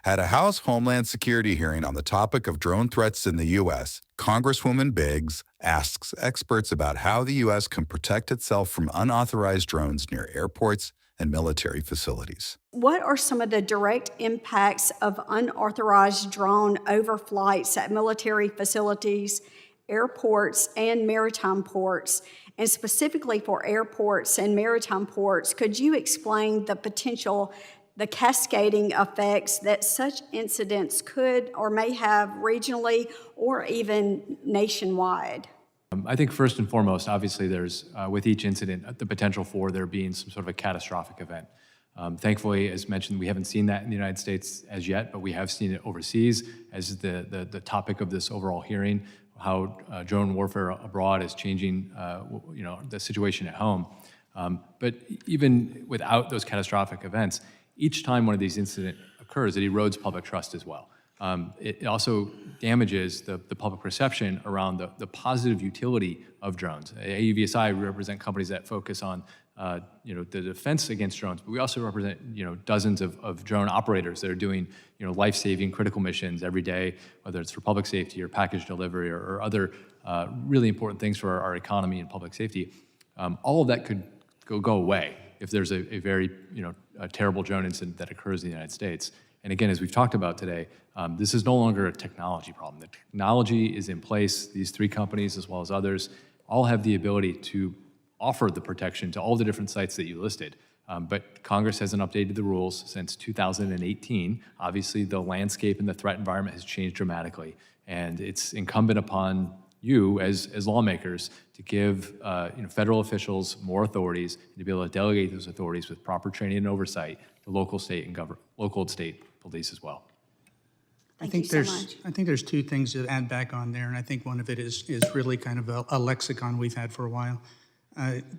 At a House Homeland Security hearing on the topic of drone threats in the U.S., Congresswoman Biggs asks experts about how the U.S. can protect itself from unauthorized drones near airports and military facilities. What are some of the direct impacts of unauthorized drone overflights at military facilities, airports, and maritime ports? And specifically for airports and maritime ports, could you explain the cascading effects that such incidents could or may have regionally or even nationwide? I think first and foremost, obviously there's, with each incident, the potential for there being some sort of a catastrophic event. Thankfully, as mentioned, we haven't seen that in the United States as yet, but we have seen it overseas as the topic of this overall hearing, how drone warfare abroad is changing the situation at home. But even without those catastrophic events, each time one of these incidents occurs, it erodes public trust as well. It also damages the public perception around the positive utility of drones. AUVSI, we represent companies that focus on the defense against drones, but we also represent dozens of drone operators that are doing life-saving critical missions every day, whether it's for public safety or package delivery or other really important things for our economy and public safety. All of that could go away if there's a very a terrible drone incident that occurs in the United States. And again, as we've talked about today, this is no longer a technology problem. The technology is in place. These three companies, as well as others, all have the ability to offer the protection to all the different sites that you listed. But Congress hasn't updated the rules since 2018. Obviously, the landscape and the threat environment has changed dramatically. And it's incumbent upon you as lawmakers to give federal officials more authorities and to be able to delegate those authorities with proper training and oversight to local, state, and state police as well. I think there's two things to add back on there, and I think one of it is really kind of a lexicon we've had for a while.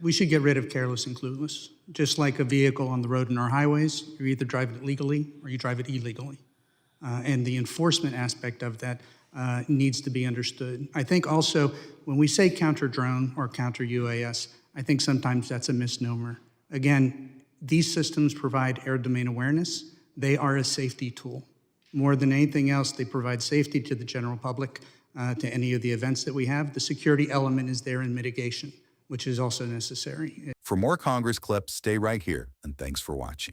We should get rid of careless and clueless. Just like a vehicle on the road in our highways, you either drive it legally or you drive it illegally. And the enforcement aspect of that needs to be understood. I think also when we say counter-drone or counter-UAS, I think sometimes that's a misnomer. Again, these systems provide air domain awareness. They are a safety tool. More than anything else, they provide safety to the general public, to any of the events that we have. The security element is there in mitigation, which is also necessary. For more Congress clips, stay right here, and thanks for watching.